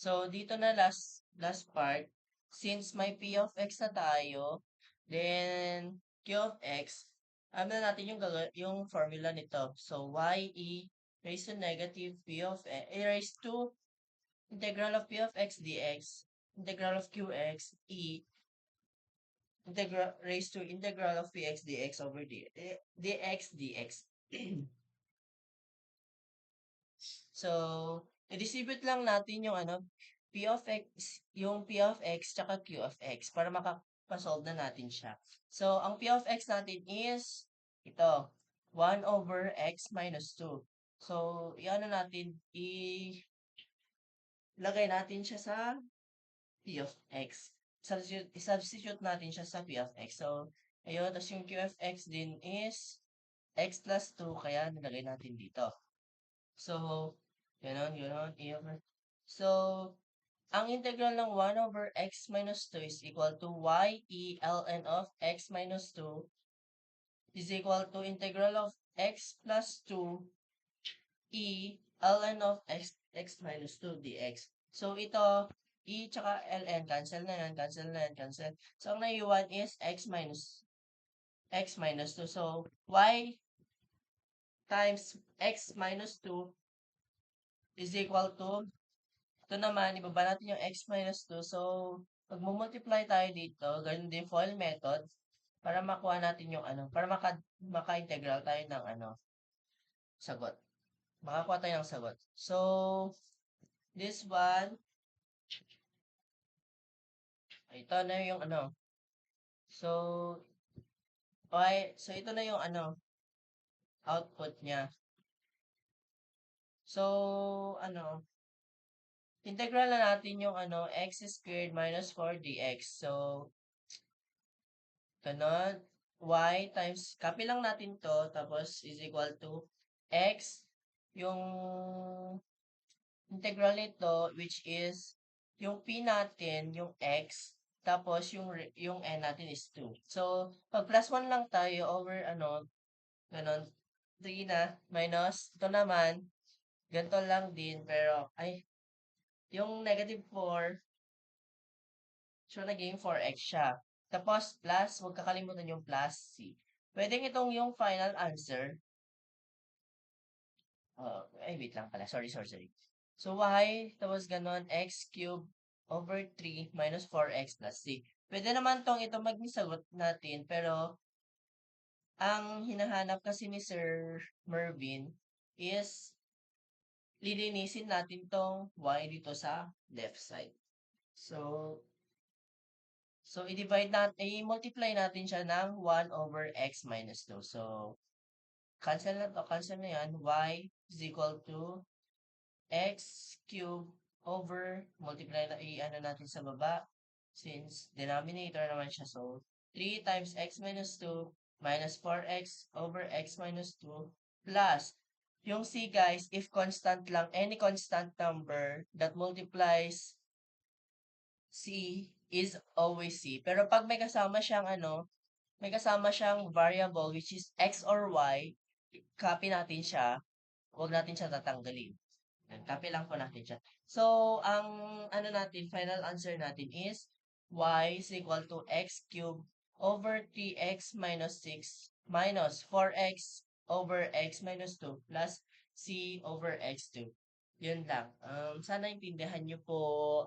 So, dito na last part, since may P of X na tayo, then Q of X, ano na natin yung formula nito. So, y raised to negative P of X, raised to integral of P of X dx, integral of Qx, integral raised to integral of Px dx over dx. So, i-distribute lang natin yung P of X, yung P of X tsaka Q of X para makapasolve na natin siya. So, ang P of X natin is ito, 1 over X minus 2. So, i-ano natin, ilagay natin siya sa P of X. I-substitute natin siya sa P of X. So, ayun, tapos yung Q of X din is X plus 2, kaya nilagay natin dito. So, ganon, E over. So, ang integral ng 1 over x minus 2 is equal to y e ln of x minus 2 is equal to integral of x plus 2 e ln of x minus 2 dx. So, ito, e tsaka ln, cancel na yan, cancel na yan, cancel. So, ang naiwan is x minus 2. So, y times x minus 2 is equal to, ito naman, ibaba natin yung x minus 2. So, magmumultiply tayo dito, ganun din FOIL method, para makuha natin yung para maka-integral tayo ng sagot. Makakuha tayo ng sagot. So, this one, ito na yung So, okay, so ito na yung output niya. So, integral na natin yung x squared minus 4 dx. So, ganon, y times, copy lang natin to, tapos is equal to x, yung integral nito, which is, yung p natin, yung x, tapos yung n natin is 2. So, pag plus 1 lang tayo over, ganon, 3 na, minus, ito naman, ganito lang din, pero, yung negative 4, so, naging 4x siya. Tapos, plus, huwag kakalimutan yung plus c. Pwedeng itong yung final answer. Wait lang pala. Sorry. So, y, tapos ganon, x cubed over 3 minus 4x plus c. Pwede naman ito maging sagot natin, pero, ang hinahanap kasi ni Sir Mervin is, lilinisin natin tong y dito sa left side. So, i-multiply natin siya ng 1 over x minus 2. So, cancel na yan. Y is equal to x cube over, multiply na, natin sa baba, since denominator naman siya. So, 3 times x minus 2 minus 4x over x minus 2 plus, yung c guys, if constant lang, any constant number that multiplies C is always C. Pero pag may kasama siyang variable which is X or Y, copy natin siya. Huwag natin siya tatanggalin. Copy lang po natin siya. So, ang final answer natin is Y is equal to X cubed over 3X minus 6 minus 4X over X minus 2 plus C over X2. Yun lang. Sana intindihan nyo po.